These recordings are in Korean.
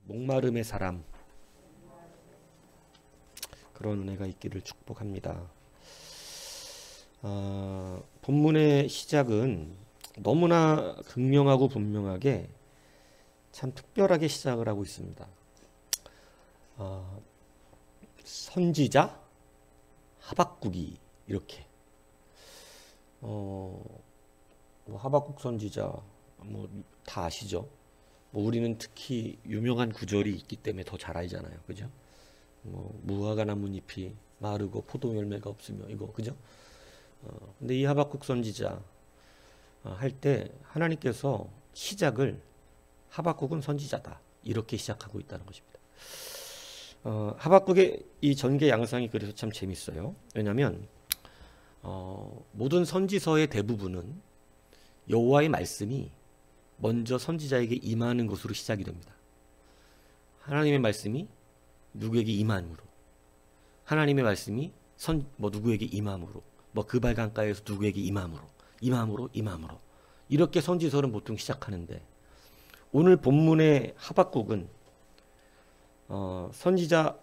목마름의 사람, 그런 은혜가 있기를 축복합니다. 본문의 시작은 너무나 극명하고 분명하게 참 특별하게 시작을 하고 있습니다. 선지자 하박국이 이렇게 하박국 선지자 뭐 다 아시죠? 뭐 우리는 특히 유명한 구절이 있기 때문에 더 잘 알잖아요, 그죠? 뭐 무화과 나뭇잎이 마르고 포도 열매가 없으며 이거 그죠? 근데 이 하박국 선지자 할 때 하나님께서 시작을 하박국은 선지자다 이렇게 시작하고 있다는 것입니다. 하박국의 이 전개 양상이 그래서 참 재밌어요. 왜냐하면 모든 선지서의 대부분은 여호와의 말씀이 먼저 선지자에게 임하는 것으로 시작이 됩니다. 하나님의 말씀이 누구에게 임함으로, 하나님의 말씀이 누구에게 임함으로, 그발 강가에서 누구에게 임함으로 이렇게 선지서는 보통 시작하는데, 오늘 본문의 하박국은 선지자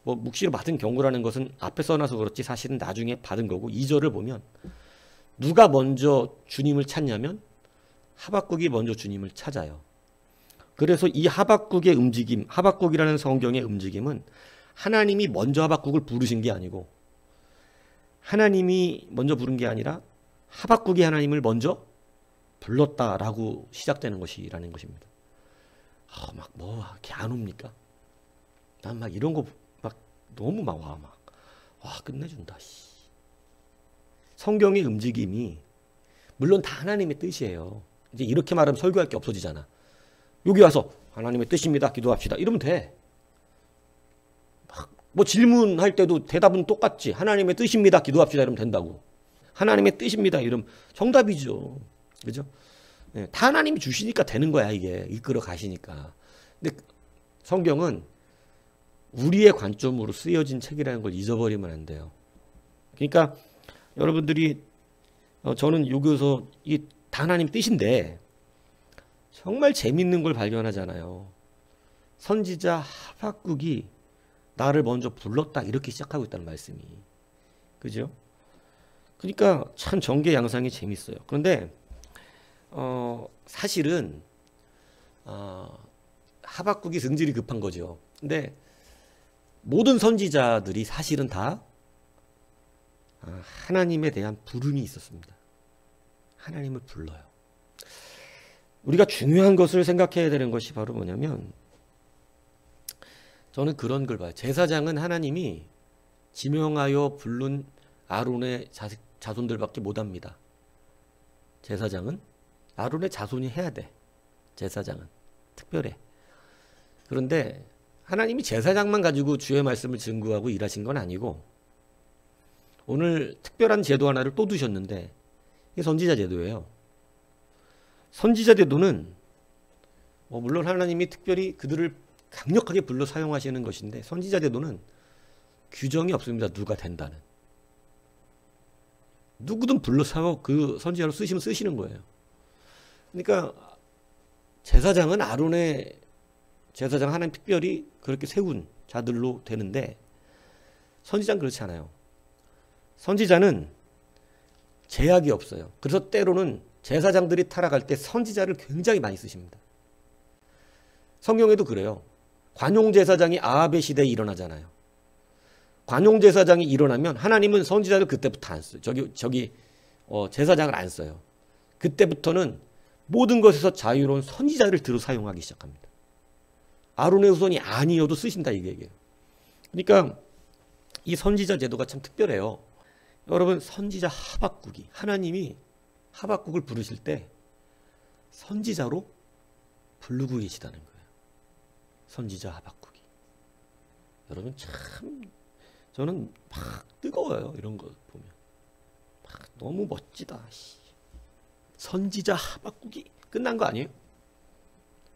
묵시를 받은 경고라는 것은 앞에 써놔서 그렇지 사실은 나중에 받은 거고, 2절을 보면 누가 먼저 주님을 찾냐면 하박국이 먼저 주님을 찾아요. 그래서 이 하박국의 움직임, 하박국이라는 성경의 움직임은 하나님이 먼저 하박국을 부르신 게 아니고, 하나님이 먼저 부른 게 아니라 하박국이 하나님을 먼저 불렀다라고 시작되는 것이라는 것입니다. 이렇게 안 옵니까? 난 막 이런 거 너무 끝내준다. 성경의 움직임이 물론 다 하나님의 뜻이에요. 이제 이렇게 말하면 설교할 게 없어지잖아. 여기 와서 하나님의 뜻입니다, 기도합시다 이러면 돼. 질문할 때도 대답은 똑같지. 하나님의 뜻입니다, 기도합시다 이러면 된다고. 하나님의 뜻입니다 이러면 정답이죠, 그죠? 네, 다 하나님이 주시니까 되는 거야. 이게 이끌어 가시니까. 근데 성경은 우리의 관점으로 쓰여진 책이라는 걸 잊어버리면 안 돼요. 그러니까 여러분들이 저는 여기서 이 다 하나님 뜻인데 정말 재밌는 걸 발견하잖아요. 선지자 하박국이 나를 먼저 불렀다 이렇게 시작하고 있다는 말씀이, 그죠? 그러니까 참 전개 양상이 재밌어요. 그런데 사실은 하박국이 성질이 급한 거죠. 근데 모든 선지자들이 사실은 다 하나님에 대한 부름이 있었습니다. 하나님을 불러요. 우리가 중요한 것을 생각해야 되는 것이 바로 뭐냐면, 저는 그런 걸 봐요. 제사장은 하나님이 지명하여 부른 아론의 자손들밖에 못합니다. 제사장은 아론의 자손이 해야 돼. 제사장은 특별해. 그런데 하나님이 제사장만 가지고 주의 말씀을 증거하고 일하신 건 아니고, 오늘 특별한 제도 하나를 또 두셨는데 이게 선지자 제도예요. 선지자 제도는 물론 하나님이 특별히 그들을 강력하게 불러 사용하시는 것인데, 선지자 제도는 규정이 없습니다. 누가 된다는. 누구든 불러서 그 선지자로 쓰시면 쓰시는 거예요. 그러니까 제사장은 제사장 하나님 특별히 그렇게 세운 자들로 되는데, 선지자는 그렇지 않아요. 선지자는 제약이 없어요. 그래서 때로는 제사장들이 타락할 때 선지자를 굉장히 많이 쓰십니다. 성경에도 그래요. 관용제사장이 아합의 시대에 일어나잖아요. 관용제사장이 일어나면 하나님은 선지자를 그때부터 안 써요. 제사장을 안 써요. 그때부터는 모든 것에서 자유로운 선지자를 들어 사용하기 시작합니다. 아론의 후손이 아니어도 쓰신다 이 얘기예요. 그러니까 이 선지자 제도가 참 특별해요. 여러분, 선지자 하박국이, 하나님이 하박국을 부르실 때 선지자로 부르고 계시다는 거예요. 선지자 하박국이. 여러분, 참 저는 뜨거워요. 이런 거 보면 너무 멋지다. 선지자 하박국이 끝난 거 아니에요?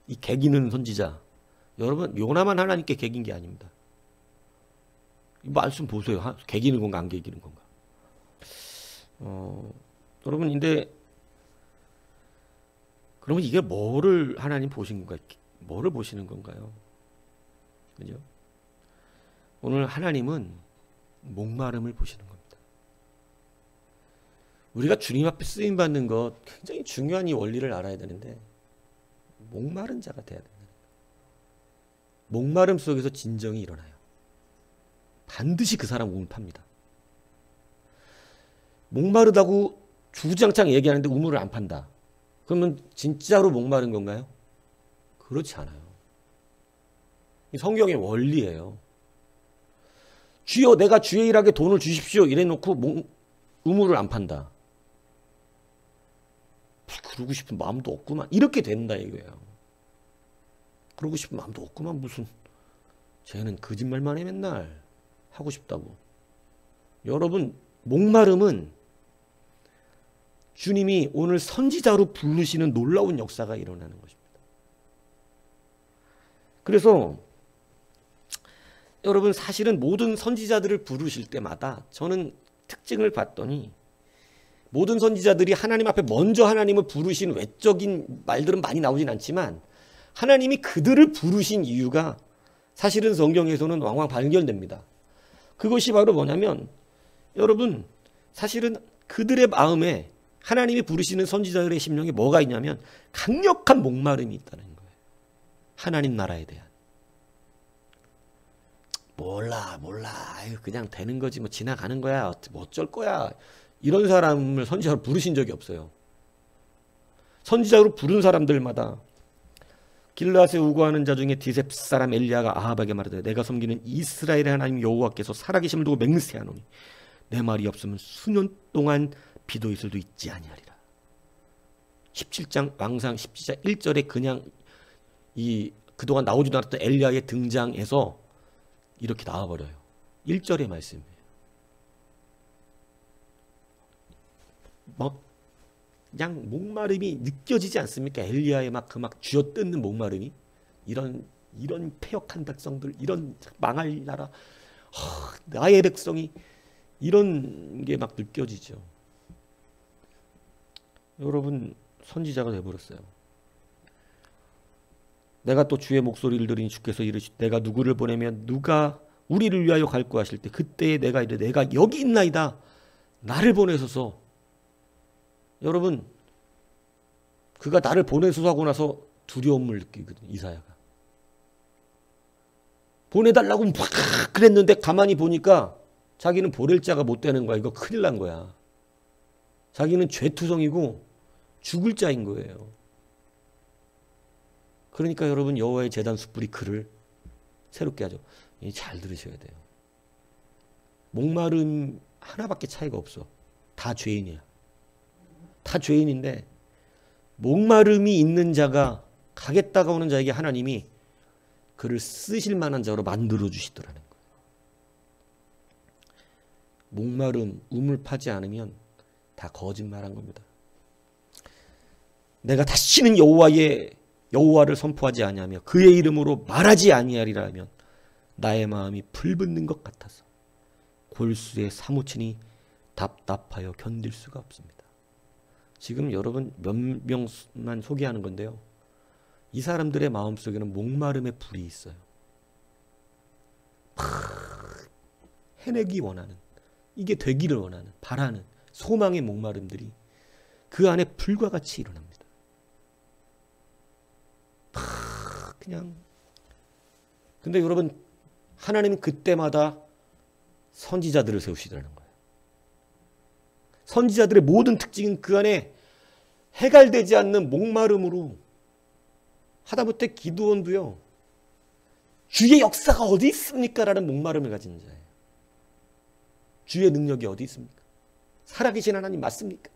이 개기는 선지자. 여러분 요나만 하나님께 개긴 게 아닙니다. 이 말씀 보세요. 개기는 건가 안 개기는 건가. 여러분 근데 그러면 이게 뭐를 하나님 보신 건가? 뭐를 보시는 건가요? 그죠? 오늘 하나님은 목마름을 보시는 겁니다. 우리가 주님 앞에 쓰임 받는 것 굉장히 중요한 이 원리를 알아야 되는데 목마른 자가 돼야 된다. 목마름 속에서 진정이 일어나요. 반드시 그 사람 우물 팝니다. 목마르다고 주구장창 얘기하는데 우물을 안 판다. 그러면 진짜로 목마른 건가요? 그렇지 않아요. 이 성경의 원리예요. 주여 내가 주의 일하게 돈을 주십시오 이래 놓고 우물을 안 판다. 그러고 싶은 마음도 없구만. 이렇게 된다 이거예요. 그러고 싶은 마음도 없구만. 무슨 쟤는 거짓말만 해 맨날 하고 싶다고. 여러분 목마름은 주님이 오늘 선지자로 부르시는 놀라운 역사가 일어나는 것입니다. 그래서 여러분 사실은 모든 선지자들을 부르실 때마다 저는 특징을 봤더니 모든 선지자들이 하나님 앞에 먼저 하나님을 부르신 외적인 말들은 많이 나오진 않지만 하나님이 그들을 부르신 이유가 사실은 성경에서는 왕왕 발견됩니다. 그것이 바로 뭐냐면 여러분 사실은 그들의 마음에 하나님이 부르시는 선지자들의 심령에 뭐가 있냐면 강력한 목마름이 있다는 거예요. 하나님 나라에 대한. 몰라 아유, 그냥 되는 거지 뭐 지나가는 거야 뭐 어쩔 거야 이런 사람을 선지자로 부르신 적이 없어요. 선지자로 부른 사람들마다 길르앗에 우거하는 자 중에 디셉 사람 엘리야가 아합에게 말하되 내가 섬기는 이스라엘의 하나님 여호와께서 살아계심을 두고 맹세하노니 내 말이 없으면 수년 동안 비도 이슬도 있지 아니하리라. 17장 왕상 17장 1절에 그냥 그동안 나오지도 않았던 엘리야의 등장에서 이렇게 나와버려요. 1절의 말씀이에요. 그냥 목마름이 느껴지지 않습니까? 엘리야의 막 쥐어뜯는 목마름이 이런 패역한 백성들 이런 망할 나라 나의 백성이 이런 게 막 느껴지죠. 여러분 선지자가 되어버렸어요. 내가 또 주의 목소리를 들으니 주께서 이르시되 내가 누구를 보내면 누가 우리를 위하여 갈고 하실 때 그때에 내가 이르되 내가 여기 있나이다 나를 보내소서. 여러분 그가 나를 보내소서 하고 나서 두려움을 느끼거든요. 이사야가 보내달라고 막 그랬는데 가만히 보니까 자기는 보낼 자가 못 되는 거야. 이거 큰일 난 거야. 자기는 죄투성이고 죽을 자인 거예요. 그러니까 여러분 여호와의 제단 숯불이 그를 새롭게 하죠. 잘 들으셔야 돼요. 목마름 하나밖에 차이가 없어. 다 죄인이야. 다 죄인인데 목마름이 있는 자가 가겠다가 오는 자에게 하나님이 그를 쓰실 만한 자로 만들어 주시더라는 거예요. 목마름, 우물 파지 않으면 다 거짓말한 겁니다. 내가 다시는 여호와를 선포하지 아니하며 그의 이름으로 말하지 아니하리라 하면 나의 마음이 불붙는 것 같아서 골수에 사무치니 답답하여 견딜 수가 없습니다. 지금 여러분 몇 명만 소개하는 건데요. 이 사람들의 마음속에는 목마름의 불이 있어요. 해내기 원하는, 이게 되기를 원하는, 바라는 소망의 목마름들이 그 안에 불과 같이 일어납니다. 그냥. 근데 여러분 하나님은 그때마다 선지자들을 세우시더라는 거예요. 선지자들의 모든 특징은 그 안에 해갈되지 않는 목마름으로 하다못해 기드온도요. 주의 역사가 어디 있습니까? 라는 목마름을 가진 자예요. 주의 능력이 어디 있습니까? 살아계신 하나님 맞습니까?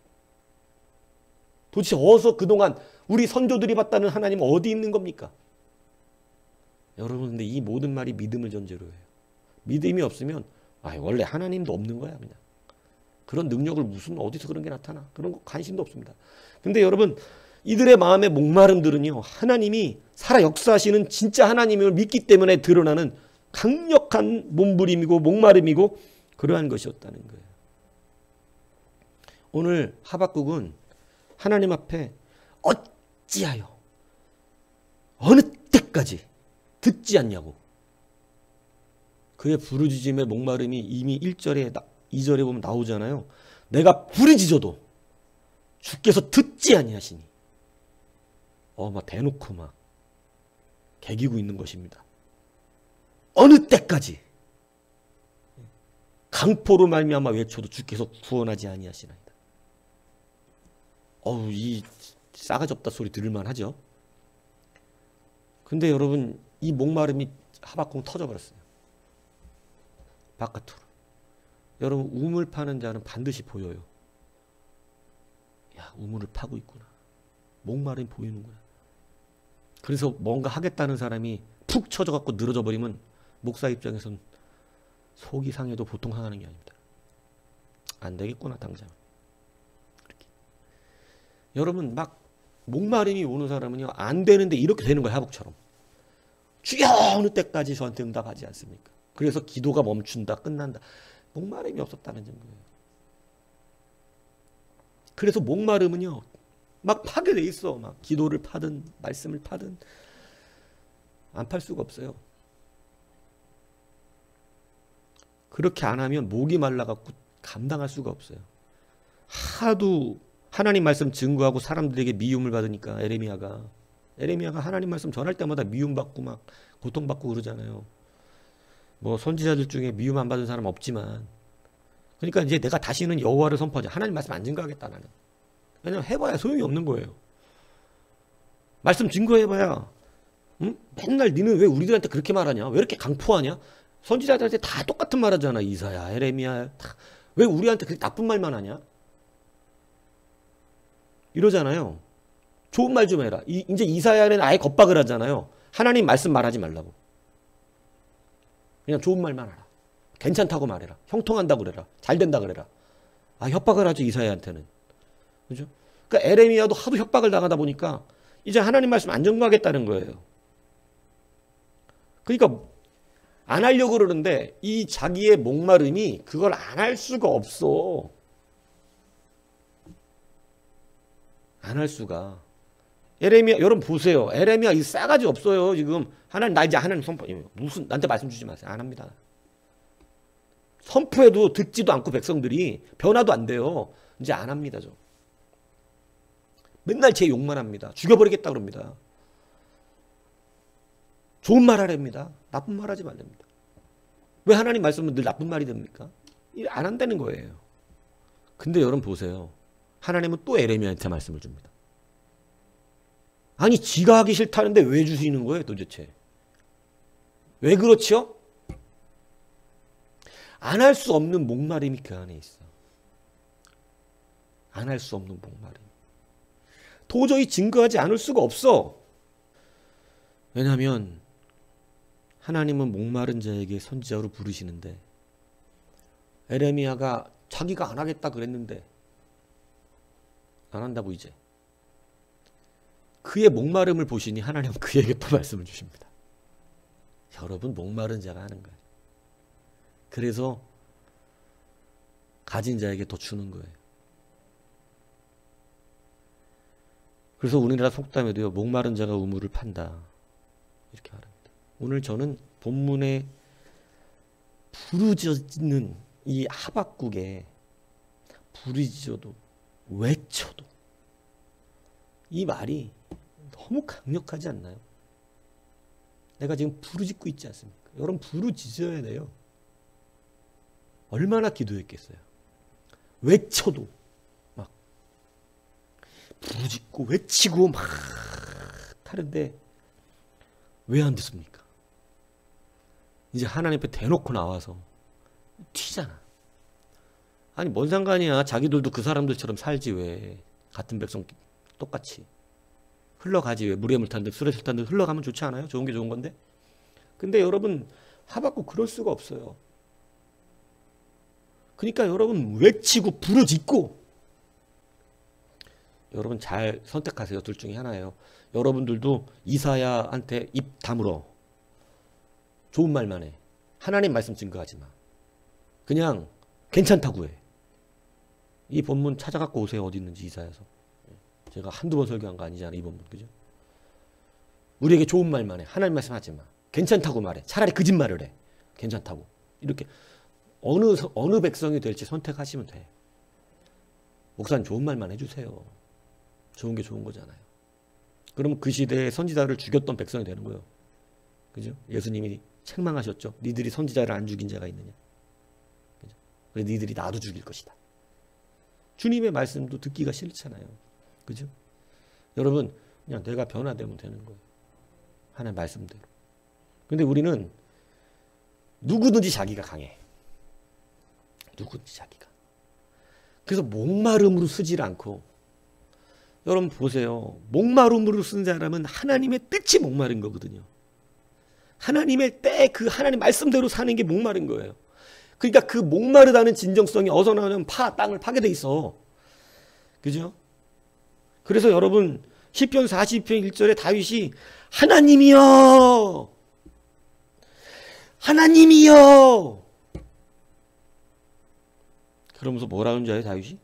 도대체 어디서 그동안 우리 선조들이 봤다는 하나님은 어디 있는 겁니까? 여러분 근데 이 모든 말이 믿음을 전제로 해요. 믿음이 없으면 원래 하나님도 없는 거야 그냥. 그런 능력을 무슨 어디서 그런 게 나타나? 그런 거 관심도 없습니다. 근데 여러분 이들의 마음의 목마름들은요 하나님이 살아 역사하시는 진짜 하나님을 믿기 때문에 드러나는 강력한 몸부림이고 목마름이고 그러한 것이었다는 거예요. 오늘 하박국은 하나님 앞에 어찌하여 어느 때까지 듣지 않냐고. 그의 부르짖음의 목마름이 이미 1절에 2절에 보면 나오잖아요. 내가 부르짖어도 주께서 듣지 아니하시니. 막 대놓고 막 개기고 있는 것입니다. 어느 때까지 강포로 말미암아 외쳐도 주께서 구원하지 아니하시나이다. 이 싸가지 없다 소리 들을만 하죠. 근데 여러분 이 목마름이 하박국 터져버렸어요. 바깥으로. 여러분 우물 파는 자는 반드시 보여요. 야, 우물을 파고 있구나. 목마름이 보이는구나. 그래서 뭔가 하겠다는 사람이 푹 쳐져갖고 늘어져 버리면 목사 입장에선 속이 상해도 보통 상하는 게 아닙니다. 안 되겠구나 당장. 그렇게. 여러분 막 목마름이 오는 사람은요 안 되는데 이렇게 되는 거예요. 하박처럼. 주여 어느 때까지 저한테 응답하지 않습니까? 그래서 기도가 멈춘다 끝난다. 목마름이 없었다는 증거예요. 그래서 목마름은요 막 파게 돼 있어. 막 기도를 파든 말씀을 파든 안 팔 수가 없어요. 그렇게 안 하면 목이 말라갖고 감당할 수가 없어요. 하도 하나님 말씀 증거하고 사람들에게 미움을 받으니까 에레미야가 하나님 말씀 전할 때마다 미움받고 막 고통받고 그러잖아요. 뭐 선지자들 중에 미움 안 받은 사람 없지만 그러니까 이제 내가 다시는 여호와를 선포하지. 하나님 말씀 안 증거하겠다 나는. 왜냐면 해봐야 소용이 없는 거예요. 말씀 증거해봐야 응? 맨날 니는 왜 우리들한테 그렇게 말하냐? 왜 이렇게 강포하냐? 선지자들한테 다 똑같은 말 하잖아. 이사야, 에레미야. 왜 우리한테 그렇게 나쁜 말만 하냐? 이러잖아요. 좋은 말 좀 해라. 이제 이사야는 아예 겁박을 하잖아요. 하나님 말씀 말하지 말라고. 그냥 좋은 말만 하라. 괜찮다고 말해라. 형통한다고 그래라. 잘 된다 그래라. 협박을 하죠. 이사야한테는. 그죠? 그러니까 에레미야도 하도 협박을 당하다 보니까 이제 하나님 말씀 안 전가하겠다는 거예요. 그러니까 안 하려고 그러는데 이 자기의 목마름이 그걸 안 할 수가 없어. 안 할 수가. 에레미야 여러분 보세요. 에레미야 이 싸가지 없어요. 지금 하나님 나 이제 하나님 선포 무슨 나한테 말씀 주지 마세요. 안 합니다. 선포해도 듣지도 않고 백성들이 변화도 안 돼요. 이제 안 합니다. 저. 맨날 제 욕만 합니다. 죽여버리겠다 그럽니다. 좋은 말 하랍니다. 나쁜 말 하지 말랍니다. 왜 하나님 말씀은 늘 나쁜 말이 됩니까? 일 안 한다는 거예요. 근데 여러분 보세요. 하나님은 또 에레미야한테 말씀을 줍니다. 아니 지가 하기 싫다는데 왜 주시는 거예요 도대체? 왜 그렇죠? 안 할 수 없는 목마름이 그 안에 있어. 안 할 수 없는 목마름. 도저히 증거하지 않을 수가 없어. 왜냐하면 하나님은 목마른 자에게 선지자로 부르시는데 에레미야가 자기가 안 하겠다 그랬는데 안 한다고 이제. 그의 목마름을 보시니 하나님은 그에게 또 말씀을 주십니다. 여러분 목마른 자가 하는 거예요. 그래서 가진 자에게 더 주는 거예요. 그래서 우리나라 속담에도요. 목마른 자가 우물을 판다. 이렇게 말합니다. 오늘 저는 본문에 부르짖는 이 하박국에 부르짖어도 외쳐도 이 말이 너무 강력하지 않나요? 내가 지금 부르짖고 있지 않습니까? 여러분 부르짖어야 돼요. 얼마나 기도했겠어요. 외쳐도 막 부르짖고 외치고 막 하는데 왜 안 듣습니까? 이제 하나님 앞에 대놓고 나와서 튀잖아. 아니 뭔 상관이야. 자기들도 그 사람들처럼 살지 왜. 같은 백성 똑같이. 흘러가지 왜. 물에 물 탄 듯 술에 술 탄 듯 흘러가면 좋지 않아요? 좋은 게 좋은 건데. 근데 여러분 하박국 그럴 수가 없어요. 그러니까 여러분 외치고 부르짖고 여러분 잘 선택하세요. 둘 중에 하나예요. 여러분들도 이사야한테 입 다물어. 좋은 말만 해. 하나님 말씀 증거하지 마. 그냥 괜찮다고 해. 이 본문 찾아갖고 오세요. 어디 있는지 이사야서. 제가 한두 번 설교한 거 아니잖아요. 이 본문. 그죠? 우리에게 좋은 말만 해. 하나님 말씀 하지 마. 괜찮다고 말해. 차라리 거짓말을 해. 괜찮다고. 이렇게 어느 백성이 될지 선택하시면 돼. 목사님 좋은 말만 해주세요. 좋은 게 좋은 거잖아요. 그러면 그 시대에 선지자를 죽였던 백성이 되는 거예요. 그죠? 예수님이 책망하셨죠. 니들이 선지자를 안 죽인 자가 있느냐. 그죠? 그래서 니들이 나도 죽일 것이다. 주님의 말씀도 듣기가 싫잖아요. 그죠? 여러분 그냥 내가 변화되면 되는 거예요. 하나님 말씀대로. 근데 우리는 누구든지 자기가 강해. 누구든지 자기가. 그래서 목마름으로 쓰질 않고 여러분 보세요. 목마름으로 쓴 사람은 하나님의 뜻이 목마른 거거든요. 하나님의 때 그 하나님 말씀대로 사는 게 목마른 거예요. 그러니까 그 목마르다는 진정성이 어디서 나오냐면 땅을 파게 돼 있어. 그죠? 그래서 여러분 시편 40편 1절에 다윗이 하나님이여 하나님이여 그러면서 뭐라는 줄 알아요 다윗이?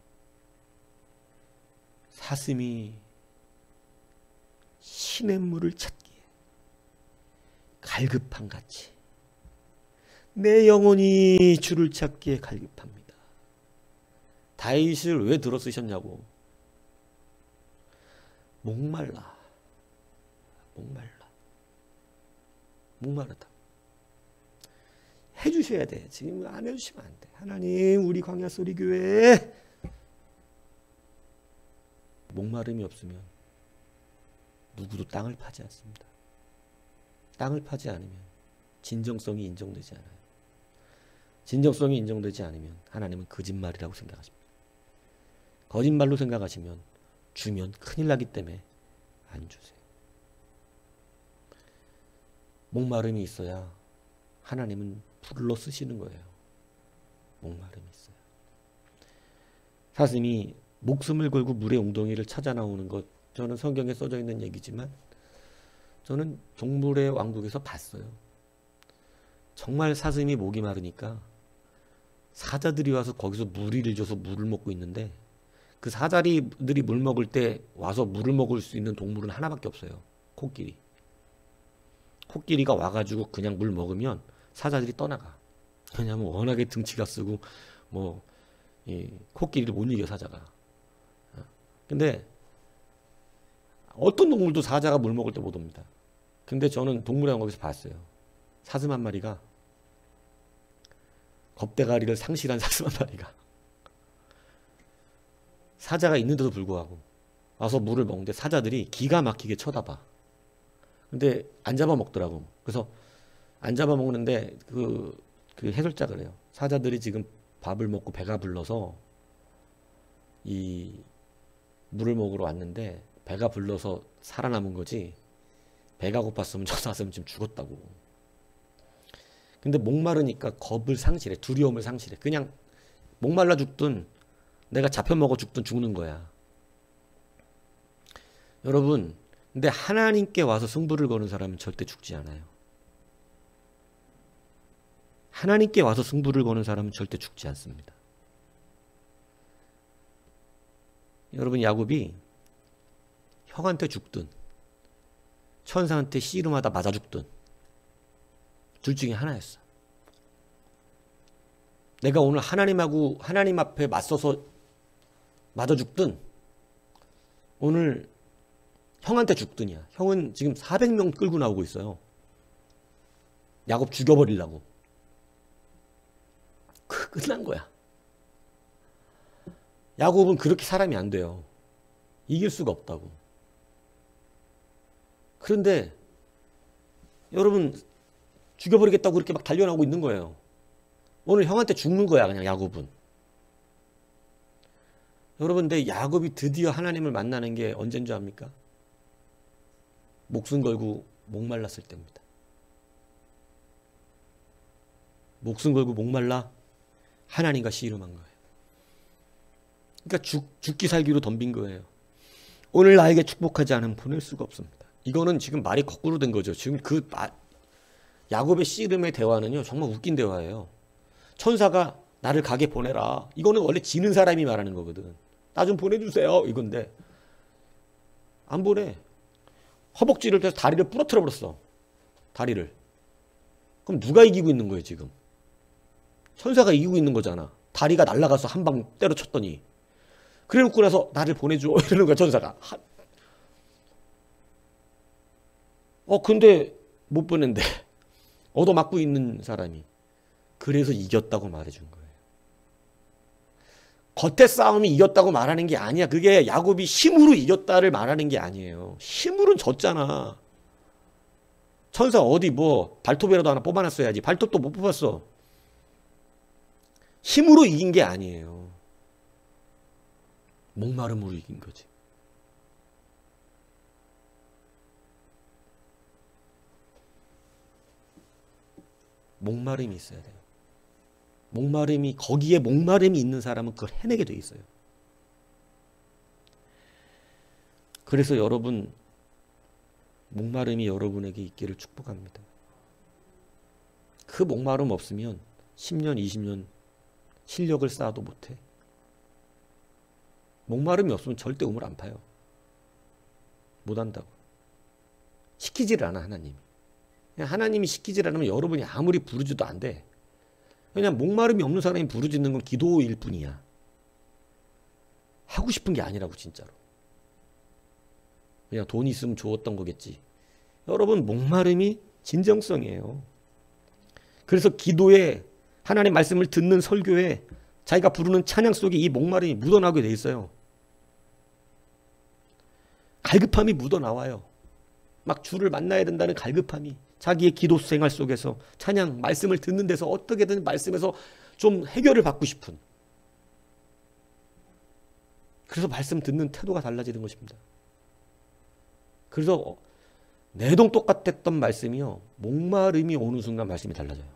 사슴이 시냇물을 찾기에 갈급한 같이 내 영혼이 주를 찾기에 갈급합니다. 다윗을 왜 들어 쓰셨냐고. 목말라. 목마르다. 해주셔야 돼. 지금 안 해주시면 안 돼. 하나님 우리 광야소리교회 목마름이 없으면 누구도 땅을 파지 않습니다. 땅을 파지 않으면 진정성이 인정되지 않아요. 진정성이 인정되지 않으면 하나님은 거짓말이라고 생각하십니다. 거짓말로 생각하시면 주면 큰일 나기 때문에 안 주세요. 목마름이 있어야 하나님은 불러 쓰시는 거예요. 목마름이 있어요. 사슴이 목숨을 걸고 물의 웅덩이를 찾아 나오는 것, 저는 성경에 써져 있는 얘기지만 저는 동물의 왕국에서 봤어요. 정말 사슴이 목이 마르니까 사자들이 와서 거기서 무리를 줘서 물을 먹고 있는데 그 사자들이 물 먹을 때 와서 물을 먹을 수 있는 동물은 하나밖에 없어요. 코끼리. 코끼리가 와가지고 그냥 물 먹으면 사자들이 떠나가. 왜냐하면 워낙에 등치가 쓰고 코끼리를 못 이겨 사자가. 근데 어떤 동물도 사자가 물 먹을 때 못 옵니다. 근데 저는 동물의 왕국에서 봤어요. 사슴 한 마리가 겁대가리를 상실한 사슴 한 마리가 사자가 있는데도 불구하고 와서 물을 먹는데 사자들이 기가 막히게 쳐다봐. 근데 안 잡아먹더라고. 그래서 안 잡아먹는데 그 해설자가 그래요. 사자들이 지금 밥을 먹고 배가 불러서 이 물을 먹으러 왔는데 배가 불러서 살아남은 거지 배가 고팠으면 저 사슴은 지금 죽었다고. 근데 목마르니까 겁을 상실해. 두려움을 상실해. 그냥 목말라 죽든 내가 잡혀먹어 죽든 죽는 거야. 여러분 근데 하나님께 와서 승부를 거는 사람은 절대 죽지 않아요. 하나님께 와서 승부를 거는 사람은 절대 죽지 않습니다. 여러분 야곱이 형한테 죽든 천사한테 씨름하다 맞아 죽든 둘 중에 하나였어. 내가 오늘 하나님 앞에 맞서서 맞아 죽든 오늘 형한테 죽든이야. 형은 지금 400명 끌고 나오고 있어요. 야곱 죽여버리려고. 끝난 거야. 야곱은 그렇게 사람이 안 돼요. 이길 수가 없다고. 그런데 여러분 죽여버리겠다고 그렇게 막 달려나오고 있는 거예요. 오늘 형한테 죽는 거야 그냥 야곱은. 여러분 근데 야곱이 드디어 하나님을 만나는 게 언제인 줄 압니까? 목숨 걸고 목말랐을 때입니다. 목숨 걸고 목말라? 하나님과 씨름한 거예요. 그러니까 죽기 살기로 덤빈 거예요. 오늘 나에게 축복하지 않으면 보낼 수가 없습니다. 이거는 지금 말이 거꾸로 된 거죠. 지금 야곱의 씨름의 대화는요, 정말 웃긴 대화예요. 천사가 나를 가게 보내라. 이거는 원래 지는 사람이 말하는 거거든. 나 좀 보내주세요. 이건데 안 보내. 허벅지를 대서 다리를 부러뜨려 버렸어. 다리를. 그럼 누가 이기고 있는 거예요 지금? 천사가 이기고 있는 거잖아. 다리가 날아가서 한 방 때려쳤더니. 그래놓고 나서 나를 보내줘 이러는 거야 천사가. 근데 못 보낸대. 얻어맞고 있는 사람이. 그래서 이겼다고 말해준 거예요. 겉에 싸움이 이겼다고 말하는 게 아니야. 그게 야곱이 힘으로 이겼다를 말하는 게 아니에요. 힘으로는 졌잖아. 천사 어디 발톱이라도 하나 뽑아놨어야지. 발톱도 못 뽑았어. 힘으로 이긴 게 아니에요. 목마름으로 이긴 거지. 목마름이 있어야 돼요. 거기에 목마름이 있는 사람은 그걸 해내게 돼 있어요. 그래서 여러분, 목마름이 여러분에게 있기를 축복합니다. 그 목마름 없으면 10년, 20년 실력을 쌓아도 못해. 목마름이 없으면 절대 우물 안 파요. 못한다고. 시키지를 않아 하나님이. 하나님이 시키지 않으면 여러분이 아무리 부르지도 안 돼. 그냥 목마름이 없는 사람이 부르짖는 건 기도일 뿐이야. 하고 싶은 게 아니라고 진짜로. 그냥 돈 있으면 좋았던 거겠지. 여러분 목마름이 진정성이에요. 그래서 기도에 하나님의 말씀을 듣는 설교에 자기가 부르는 찬양 속에 이 목마름이 묻어나게 돼 있어요. 갈급함이 묻어나와요. 막 주를 만나야 된다는 갈급함이 자기의 기도 생활 속에서 찬양 말씀을 듣는 데서 어떻게든 말씀에서 좀 해결을 받고 싶은, 그래서 말씀 듣는 태도가 달라지는 것입니다. 그래서 내동 똑같았던 말씀이요, 목마름이 오는 순간 말씀이 달라져요.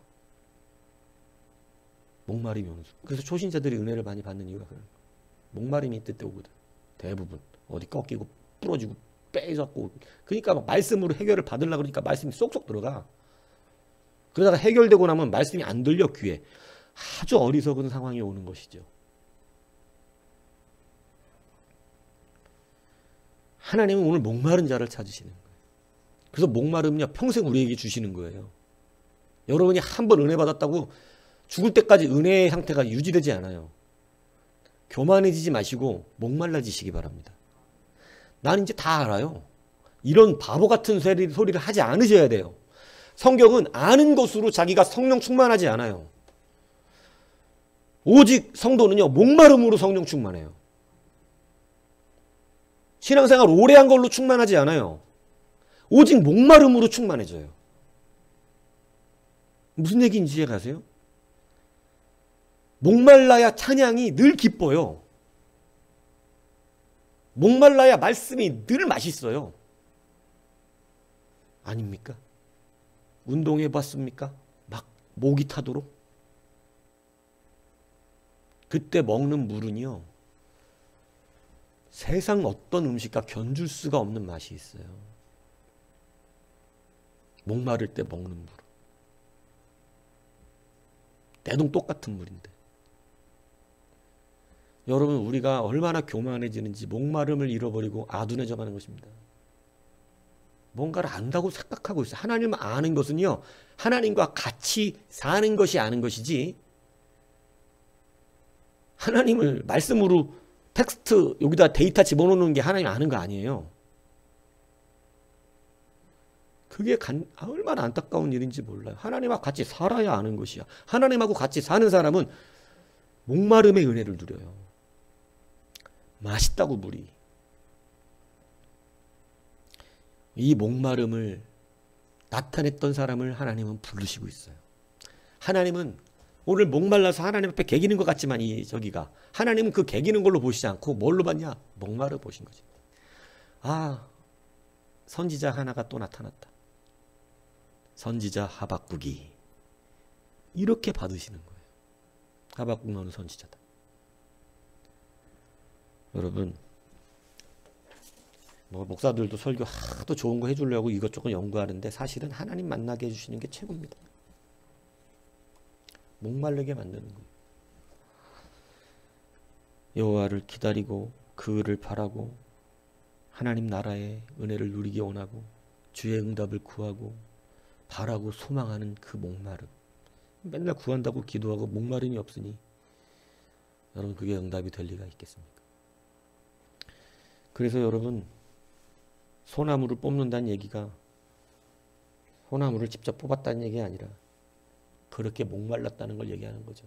목마름이 오는 순간. 그래서 초신자들이 은혜를 많이 받는 이유가 그런 거예요. 목마름이 있을 때 오거든. 대부분 어디 꺾이고 부러지고 빼잡고, 그러니까 막 말씀으로 해결을 받으려고 그러니까 말씀이 쏙쏙 들어가. 그러다가 해결되고 나면 말씀이 안 들려 귀에. 아주 어리석은 상황이 오는 것이죠. 하나님은 오늘 목마른 자를 찾으시는 거예요. 그래서 목마름은요 평생 우리에게 주시는 거예요. 여러분이 한 번 은혜 받았다고 죽을 때까지 은혜의 상태가 유지되지 않아요. 교만해지지 마시고 목말라지시기 바랍니다. 나는 이제 다 알아요. 이런 바보 같은 소리를 하지 않으셔야 돼요. 성경은 아는 것으로 자기가 성령 충만하지 않아요. 오직 성도는요 목마름으로 성령 충만해요. 신앙생활 오래 한 걸로 충만하지 않아요. 오직 목마름으로 충만해져요. 무슨 얘기인지 이해 가세요? 목말라야 찬양이 늘 기뻐요. 목말라야 말씀이 늘 맛있어요. 아닙니까? 운동해 봤습니까? 막 목이 타도록? 그때 먹는 물은요 세상 어떤 음식과 견줄 수가 없는 맛이 있어요. 목마를 때 먹는 물. 내동 똑같은 물인데. 여러분 우리가 얼마나 교만해지는지 목마름을 잃어버리고 아둔해져가는 것입니다. 뭔가를 안다고 생각하고 있어요. 하나님을 아는 것은요 하나님과 같이 사는 것이 아는 것이지, 하나님을 말씀으로 텍스트 여기다 데이터 집어넣는 게 하나님 아는 거 아니에요. 그게 얼마나 안타까운 일인지 몰라요. 하나님하고 같이 살아야 아는 것이야. 하나님하고 같이 사는 사람은 목마름의 은혜를 누려요. 맛있다고 물이. 이 목마름을 나타냈던 사람을 하나님은 부르시고 있어요. 하나님은 오늘 목말라서 하나님 앞에 개기는 것 같지만 저기가 하나님은 그 개기는 걸로 보시지 않고 뭘로 봤냐? 목마르 보신 거지. 아, 선지자 하나가 또 나타났다. 선지자 하박국이 이렇게 받으시는 거예요. 하박국 너는 선지자다. 여러분, 뭐 목사들도 설교 하도 좋은 거 해주려고 이것저것 연구하는데 사실은 하나님 만나게 해주시는 게 최고입니다. 목마르게 만드는 거예요. 여호와를 기다리고 그를 바라고 하나님 나라의 은혜를 누리기 원하고 주의 응답을 구하고 바라고 소망하는 그 목마름. 맨날 구한다고 기도하고 목마름이 없으니 여러분 그게 응답이 될 리가 있겠습니까? 그래서 여러분 소나무를 뽑는다는 얘기가 소나무를 직접 뽑았다는 얘기가 아니라 그렇게 목말랐다는 걸 얘기하는 거죠.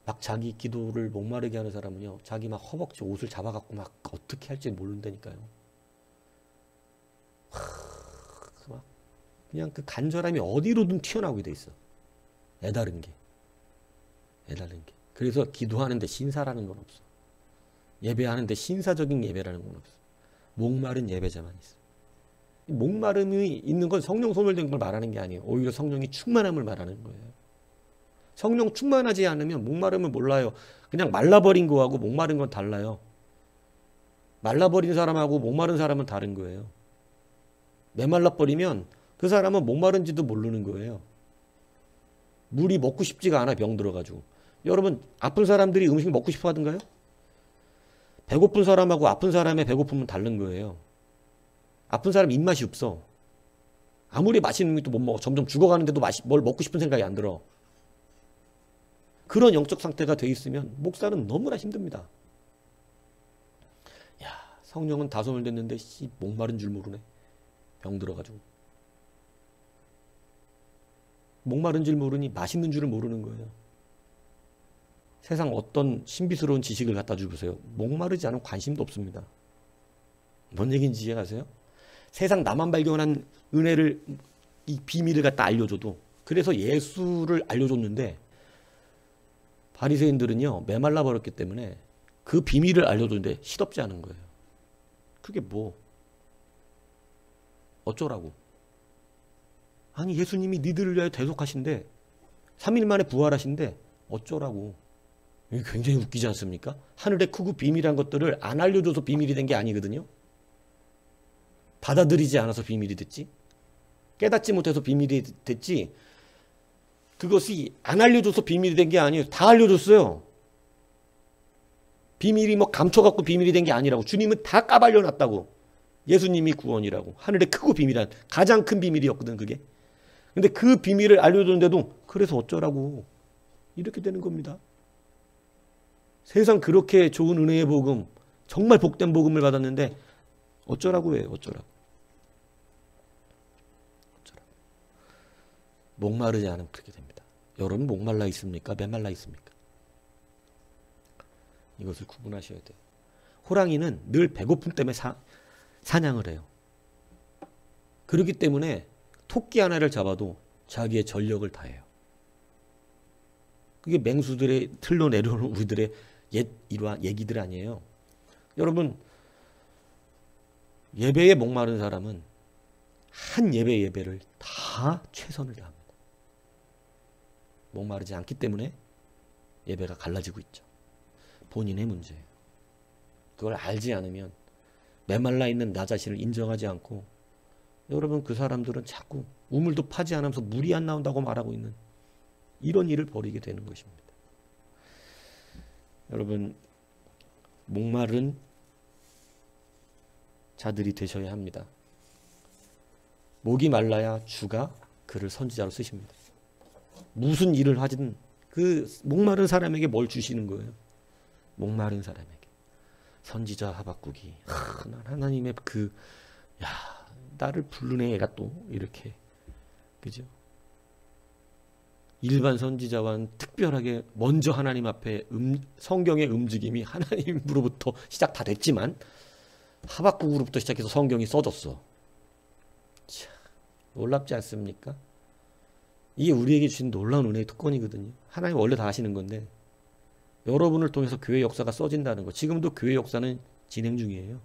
막 자기 기도를 목마르게 하는 사람은요, 자기 막 허벅지 옷을 잡아갖고 막 어떻게 할지 모른다니까요. 막 그냥 그 간절함이 어디로든 튀어나오게 돼 있어. 애다른 게. 그래서 기도하는데 신사라는 건 없어. 예배하는데 신사적인 예배라는 건 없어. 목마른 예배자만 있어. 목마름이 있는 건 성령 소멸된 걸 말하는 게 아니에요. 오히려 성령이 충만함을 말하는 거예요. 성령 충만하지 않으면 목마름을 몰라요. 그냥 말라버린 거하고 목마른 건 달라요. 말라버린 사람하고 목마른 사람은 다른 거예요. 메말라버리면 그 사람은 목마른지도 모르는 거예요. 물이 먹고 싶지가 않아, 병 들어가지고. 여러분, 아픈 사람들이 음식 먹고 싶어 하던가요? 배고픈 사람하고 아픈 사람의 배고픔은 다른 거예요. 아픈 사람 입맛이 없어. 아무리 맛있는 것도 못 먹어. 점점 죽어가는데도 뭘 먹고 싶은 생각이 안 들어. 그런 영적 상태가 돼 있으면 목사는 너무나 힘듭니다. 야, 성령은 다소멸 됐는데 목마른 줄 모르네. 병 들어가지고. 목마른 줄 모르니 맛있는 줄을 모르는 거예요. 세상 어떤 신비스러운 지식을 갖다 주보세요. 목마르지 않은 관심도 없습니다. 뭔 얘기인지 이해가세요? 세상 나만 발견한 은혜를, 이 비밀을 갖다 알려줘도, 그래서 예수를 알려줬는데 바리새인들은요 메말라 버렸기 때문에 그 비밀을 알려줬는데 시덥지 않은 거예요. 그게 뭐 어쩌라고? 아니 예수님이 니들을 위하여 대속하신데 3일 만에 부활하신데 어쩌라고? 이게 굉장히 웃기지 않습니까? 하늘의 크고 비밀한 것들을 안 알려줘서 비밀이 된 게 아니거든요. 받아들이지 않아서 비밀이 됐지. 깨닫지 못해서 비밀이 됐지. 그것이 안 알려줘서 비밀이 된 게 아니에요. 다 알려줬어요. 비밀이 뭐 감춰갖고 비밀이 된 게 아니라고. 주님은 다 까발려놨다고. 예수님이 구원이라고. 하늘의 크고 비밀한 가장 큰 비밀이었거든 그게. 근데 그 비밀을 알려줬는데도 그래서 어쩌라고. 이렇게 되는 겁니다. 세상 그렇게 좋은 은혜의 복음, 정말 복된 복음을 받았는데 어쩌라고 해요. 어쩌라고. 목마르지 않으면 그렇게 됩니다. 여러분 목말라 있습니까? 메말라 있습니까? 이것을 구분하셔야 돼요. 호랑이는 늘 배고픔 때문에 사냥을 해요. 그렇기 때문에 토끼 하나를 잡아도 자기의 전력을 다해요. 그게 맹수들의 틀로 내려오는 우리들의 옛 일화, 얘기들 아니에요. 여러분 예배에 목마른 사람은 한 예배를 다 최선을 다합니다. 목마르지 않기 때문에 예배가 갈라지고 있죠. 본인의 문제예요. 그걸 알지 않으면 메말라 있는 나 자신을 인정하지 않고 여러분 그 사람들은 자꾸 우물도 파지 않으면서 물이 안 나온다고 말하고 있는 이런 일을 벌이게 되는 것입니다. 여러분 목마른 자들이 되셔야 합니다. 목이 말라야 주가 그를 선지자로 쓰십니다. 무슨 일을 하든 그 목마른 사람에게 뭘 주시는 거예요? 목마른 사람에게. 선지자 하박국이 난 하나님의 나를 부르네 얘가 또 이렇게 그죠? 일반 선지자와는 특별하게 먼저 하나님 앞에 성경의 움직임이 하나님으로부터 시작 다 됐지만 하박국으로부터 시작해서 성경이 써졌어. 참, 놀랍지 않습니까? 이게 우리에게 주신 놀라운 은혜의 특권이거든요. 하나님 원래 다 하시는 건데 여러분을 통해서 교회 역사가 써진다는 거. 지금도 교회 역사는 진행 중이에요.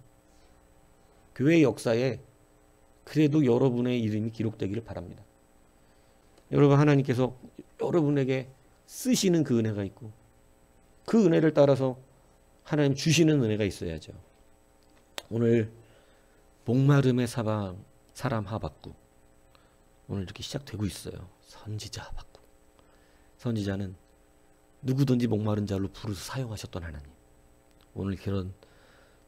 교회 역사에 그래도 여러분의 이름이 기록되기를 바랍니다. 여러분 하나님께서 여러분에게 쓰시는 그 은혜가 있고 그 은혜를 따라서 하나님 주시는 은혜가 있어야죠. 오늘 목마름의 사람 하박국 오늘 이렇게 시작되고 있어요. 선지자 하박국. 선지자는 누구든지 목마른 자로 부르서 사용하셨던 하나님. 오늘 그런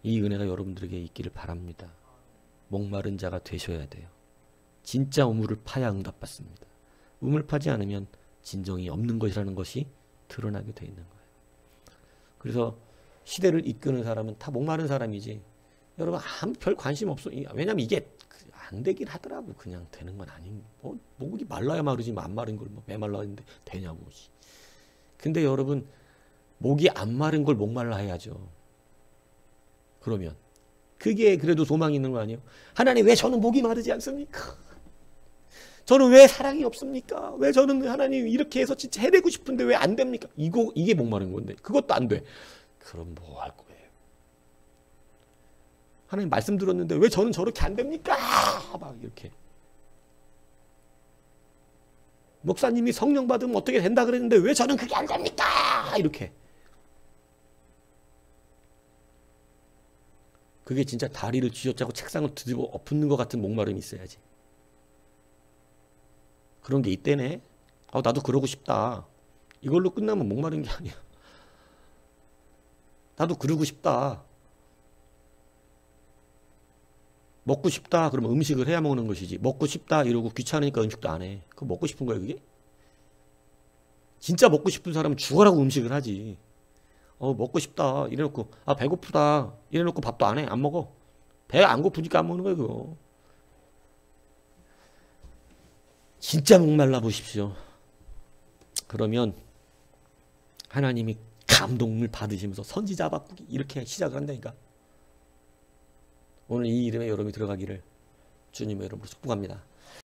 이 은혜가 여러분들에게 있기를 바랍니다. 목마른 자가 되셔야 돼요. 진짜 우물을 파야 응답받습니다. 우물 파지 않으면 진정이 없는 것이라는 것이 드러나게 돼 있는 거예요. 그래서 시대를 이끄는 사람은 다 목마른 사람이지 여러분 아무 별 관심 없어. 왜냐면 이게 안 되긴 하더라고. 그냥 되는 건 아닌. 목이 말라야 마르지 안 마른 걸 메말라 했는데 되냐고. 근데 여러분 목이 안 마른 걸 목말라 해야죠. 그러면 그게 그래도 소망이 있는 거 아니에요? 하나님 왜 저는 목이 마르지 않습니까? 저는 왜 사랑이 없습니까? 왜 저는 하나님 이렇게 해서 진짜 해내고 싶은데 왜 안 됩니까? 이게 목마른 건데 그것도 안 돼. 그럼 뭐 할 거예요? 하나님 말씀 들었는데 왜 저는 저렇게 안 됩니까? 막 이렇게. 목사님이 성령 받으면 어떻게 된다 그랬는데 왜 저는 그게 안 됩니까? 이렇게. 그게 진짜 다리를 쥐어짜고 책상을 뒤집어 엎는 것 같은 목마름이 있어야지. 그런 게 있대네. 나도 그러고 싶다. 이걸로 끝나면 목마른 게 아니야. 나도 그러고 싶다. 먹고 싶다 그러면 음식을 해야 먹는 것이지. 먹고 싶다 이러고 귀찮으니까 음식도 안 해. 그거 먹고 싶은 거야 그게? 진짜 먹고 싶은 사람은 죽어라고 음식을 하지. 먹고 싶다 이래놓고 배고프다 이래놓고 밥도 안 해. 안 먹어. 배가 안 고프니까 안 먹는 거야 그거. 진짜 목말라 보십시오. 그러면 하나님이 감동을 받으시면서 선지자 바꾸기 이렇게 시작을 한다니까. 오늘 이 이름에 여러분이 들어가기를 주님의 이름으로 축복합니다.